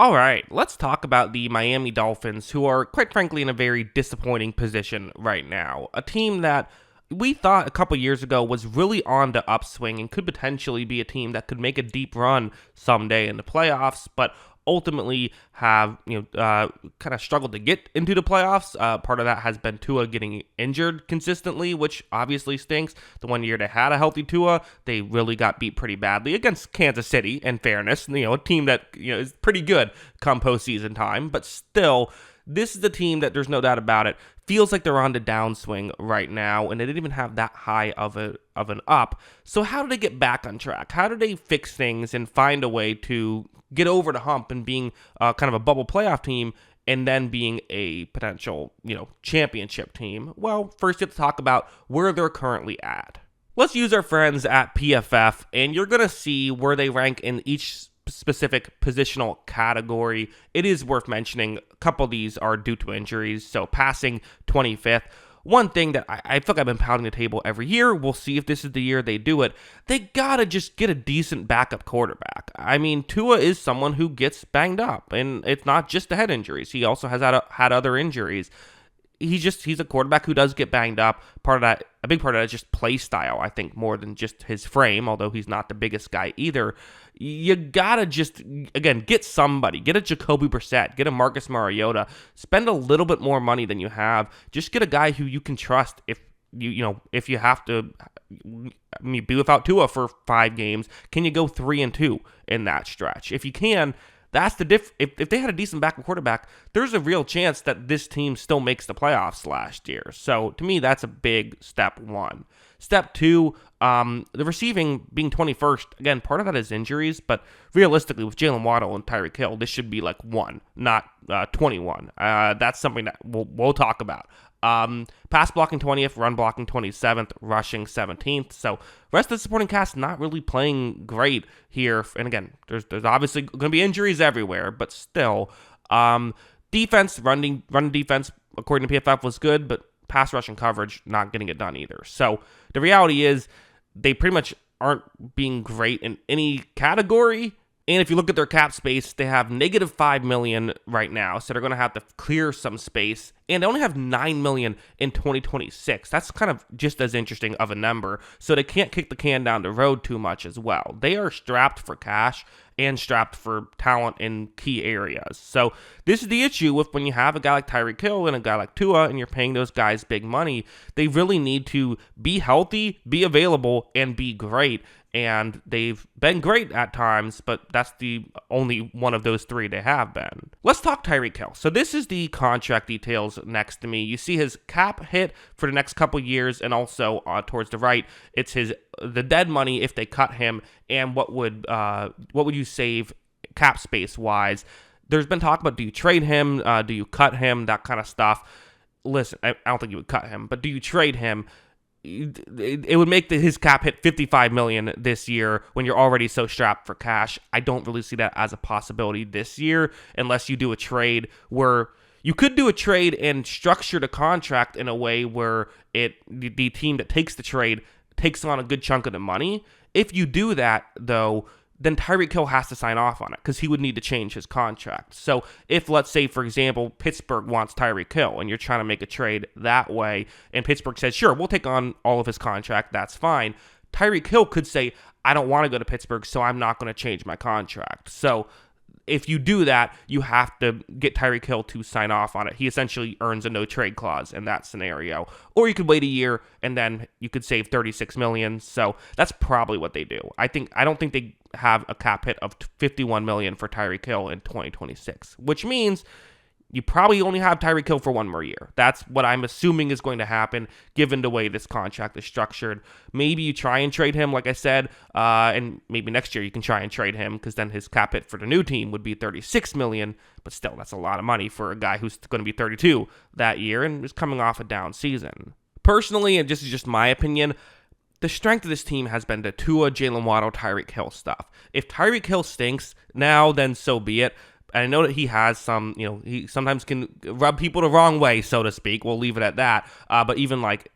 All right, let's talk about the Miami Dolphins, who are, quite frankly, in a very disappointing position right now. A team that we thought a couple years ago was really on the upswing and could potentially be a team that could make a deep run someday in the playoffs, but ultimately have kind of struggled to get into the playoffs. Part of that has been Tua getting injured consistently, which obviously stinks. The one year they had a healthy Tua, they really got beat pretty badly against Kansas City. In fairness, a team that is pretty good come postseason time, but still. This is the team that there's no doubt about it. Feels like they're on the downswing right now, and they didn't even have that high of an up. So how do they get back on track? How do they fix things and find a way to get over the hump and being kind of a bubble playoff team and then being a potential, championship team? Well, first you have to talk about where they're currently at. Let's use our friends at PFF, and you're going to see where they rank in each specific positional category. It is worth mentioning a couple of these are due to injuries. So passing 25th. One thing that I feel like I've been pounding the table every year, we'll see if this is the year they do it, they gotta just get a decent backup quarterback. I mean, Tua is someone who gets banged up, and it's not just the head injuries. He also has had other injuries. He's a quarterback who does get banged up. A big part of that is just play style, I think, more than just his frame, although he's not the biggest guy either. You gotta just, again, get somebody. Get a Jacoby Brissett. Get a Marcus Mariota. Spend a little bit more money than you have. Just get a guy who you can trust if you have to be without Tua for 5 games. Can you go 3-2 in that stretch? If you can, that's the if they had a decent backup quarterback, there's a real chance that this team still makes the playoffs last year. So to me, that's a big step one. Step two, the receiving being 21st. Again, part of that is injuries, but realistically, with Jalen Waddle and Tyreek Hill, this should be like 1, not 21. That's something that we'll talk about. Pass blocking 20th, run blocking 27th, rushing 17th. So rest of the supporting cast not really playing great here. And again, there's obviously going to be injuries everywhere, but still, defense, running defense, according to PFF, was good, but pass rushing coverage not getting it done either. So the reality is they pretty much aren't being great in any category. And if you look at their cap space, they have negative $5 million right now, so they're going to have to clear some space. And they only have $9 million in 2026. That's kind of just as interesting of a number. So they can't kick the can down the road too much as well. They are strapped for cash and strapped for talent in key areas. So this is the issue with when you have a guy like Tyreek Hill and a guy like Tua, and you're paying those guys big money. They really need to be healthy, be available, and be great. And they've been great at times, but that's the only one of those 3 they have been. Let's talk Tyreek Hill. So this is the contract details next to me. You see his cap hit for the next couple years, and also towards the right, it's the dead money if they cut him, and what would you save cap space wise. There's been talk about, do you trade him, do you cut him, that kind of stuff. Listen, I don't think you would cut him, but do you trade him? It would make his cap hit $55 million this year when you're already so strapped for cash. I don't really see that as a possibility this year unless you do a trade where you could do a trade and structure the contract in a way where the team that takes the trade takes on a good chunk of the money. If you do that, though, then Tyreek Hill has to sign off on it because he would need to change his contract. So if, let's say, for example, Pittsburgh wants Tyreek Hill and you're trying to make a trade that way, and Pittsburgh says, sure, we'll take on all of his contract, that's fine. Tyreek Hill could say, I don't want to go to Pittsburgh, so I'm not going to change my contract. So if you do that, you have to get Tyreek Hill to sign off on it. He essentially earns a no-trade clause in that scenario. Or you could wait a year, and then you could save $36 million. So that's probably what they do. I don't think they have a cap hit of $51 million for Tyreek Hill in 2026, which means you probably only have Tyreek Hill for 1 more year. That's what I'm assuming is going to happen, given the way this contract is structured. Maybe you try and trade him, like I said, and maybe next year you can try and trade him, because then his cap hit for the new team would be $36 million, but still, that's a lot of money for a guy who's going to be 32 that year and is coming off a down season. Personally, and this is just my opinion, the strength of this team has been the Tua, Jalen Waddle, Tyreek Hill stuff. If Tyreek Hill stinks now, then so be it. And I know that he has some, he sometimes can rub people the wrong way, so to speak. We'll leave it at that. But even like,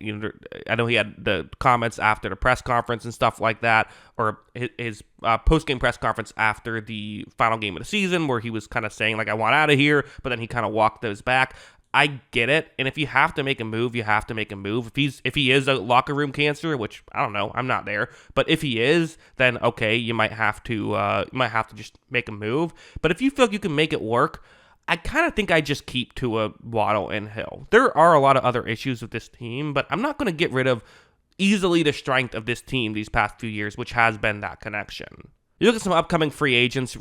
I know he had the comments after the press conference and stuff like that, or his post-game press conference after the final game of the season, where he was kind of saying like, I want out of here, but then he kind of walked those back. I get it, and if you have to make a move, you have to make a move. If he is a locker room cancer, which I don't know, I'm not there, but if he is, then okay, you might have to just make a move. But if you feel like you can make it work, I kind of think I just keep Tua, Waddle, and Hill. There are a lot of other issues with this team, but I'm not going to get rid of easily the strength of this team these past few years, which has been that connection. You look at some upcoming free agents,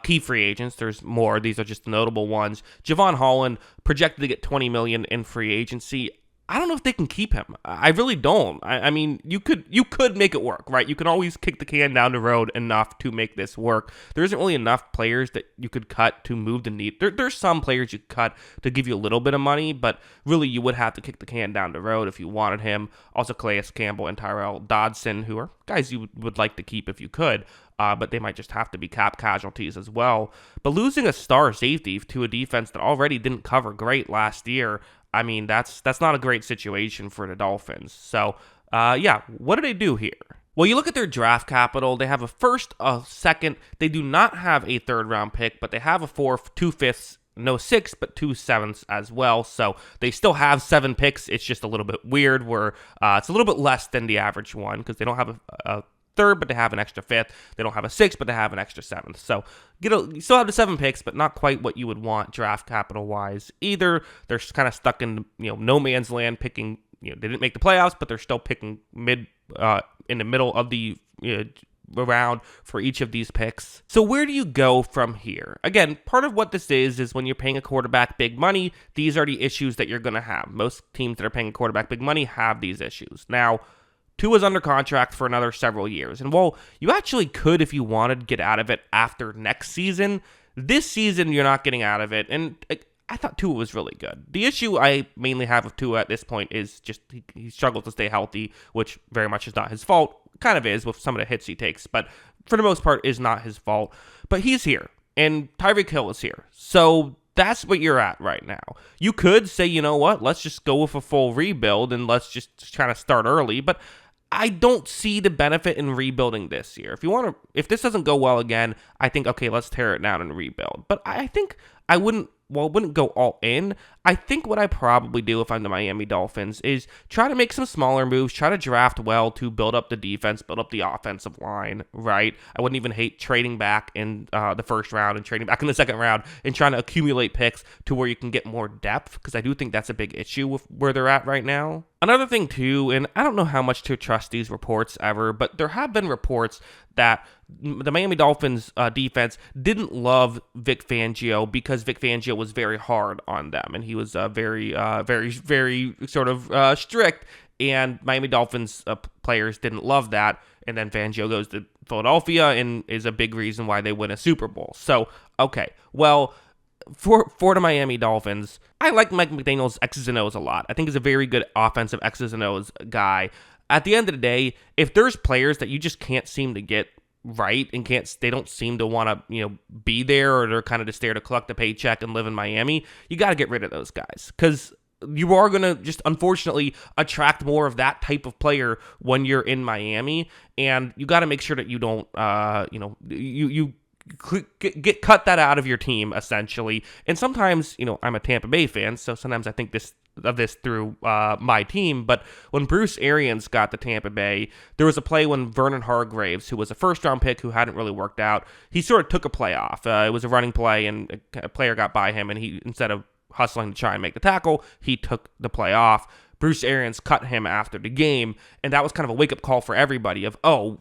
key free agents. There's more. These are just the notable ones. Javon Holland projected to get $20 million in free agency. I don't know if they can keep him. I really don't. I mean, you could make it work, right? You can always kick the can down the road enough to make this work. There isn't really enough players that you could cut to move the needle. There's some players you could cut to give you a little bit of money, but really you would have to kick the can down the road if you wanted him. Also, Calais Campbell and Tyrell Dodson, who are guys you would like to keep if you could. But they might just have to be cap casualties as well. But losing a star safety to a defense that already didn't cover great last year, I mean, that's not a great situation for the Dolphins. So, what do they do here? Well, you look at their draft capital. They have a first, a second. They do not have a third-round pick, but they have a fourth, 2/5, no 6, but 2 7ths as well. So they still have 7 picks. It's just a little bit weird where it's a little bit less than the average one because they don't have a third, but they have an extra 5th. They don't have a 6th, but they have an extra 7th. So you still have the 7 picks, but not quite what you would want draft capital wise either. They're kind of stuck in no man's land, picking. They didn't make the playoffs, but they're still picking in the middle of the around for each of these picks. So where do you go from here? Again, part of what this is when you're paying a quarterback big money, these are the issues that you're going to have. Most teams that are paying a quarterback big money have these issues. Now, Tua's under contract for another several years. And while you actually could, if you wanted, get out of it after next season, this season you're not getting out of it. And I thought Tua was really good. The issue I mainly have with Tua at this point is just he struggles to stay healthy, which very much is not his fault. Kind of is with some of the hits he takes, but for the most part is not his fault. But he's here, and Tyreek Hill is here. So that's what you're at right now. You could say, you know what, let's just go with a full rebuild and let's just try to start early, but I don't see the benefit in rebuilding this year. If this doesn't go well again, I think, okay, let's tear it down and rebuild. But I think I wouldn't go all in. I think what I probably do if I'm the Miami Dolphins is try to make some smaller moves, try to draft well to build up the defense, build up the offensive line, right? I wouldn't even hate trading back in the first round and trading back in the second round and trying to accumulate picks to where you can get more depth, because I do think that's a big issue with where they're at right now. Another thing too, and I don't know how much to trust these reports ever, but there have been reports that the Miami Dolphins defense didn't love Vic Fangio because Vic Fangio was very hard on them, and he was very sort of strict, and Miami Dolphins players didn't love that, and then Fangio goes to Philadelphia and is a big reason why they win a Super Bowl. So, okay, well, for the Miami Dolphins, I like Mike McDaniel's X's and O's a lot. I think he's a very good offensive X's and O's guy. At the end of the day, if there's players that you just can't seem to get right and they don't seem to want to be there, or they're kind of just there to collect a paycheck and live in Miami, you got to get rid of those guys, because you are going to just unfortunately attract more of that type of player when you're in Miami, and you got to make sure that you don't you cut that out of your team essentially. And sometimes I'm a Tampa Bay fan, so sometimes I think this through my team, but when Bruce Arians got to Tampa Bay, there was a play when Vernon Hargreaves, who was a first-round pick who hadn't really worked out, he sort of took a play off. It was a running play, and a player got by him, and he, instead of hustling to try and make the tackle, he took the play off. Bruce Arians cut him after the game, and that was kind of a wake-up call for everybody of, oh,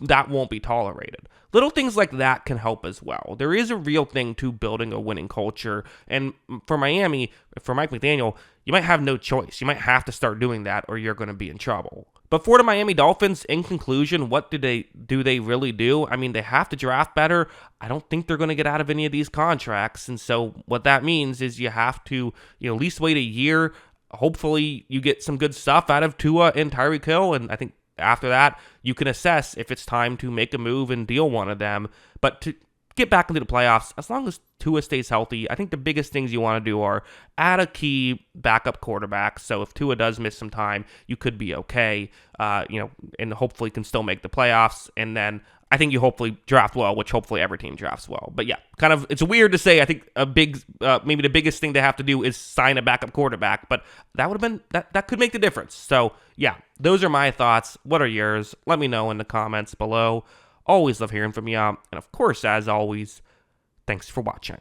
that won't be tolerated. Little things like that can help as well. There is a real thing to building a winning culture, and for Miami, for Mike McDaniel, you might have no choice. You might have to start doing that, or you're going to be in trouble. But for the Miami Dolphins, in conclusion, what do they really do? I mean, they have to draft better. I don't think they're going to get out of any of these contracts, and so what that means is you have to at least wait a year. Hopefully you get some good stuff out of Tua and Tyreek Hill, and I think after that you can assess if it's time to make a move and deal one of them. But to get back into the playoffs as long as Tua stays healthy. I think the biggest things you want to do are add a key backup quarterback. So if Tua does miss some time, you could be okay, and hopefully can still make the playoffs. And then I think you hopefully draft well, which hopefully every team drafts well. But yeah, it's weird to say. I think maybe the biggest thing they have to do is sign a backup quarterback, but that would have been, that could make the difference. So yeah, those are my thoughts. What are yours? Let me know in the comments below. Always love hearing from you. And of course, as always, thanks for watching.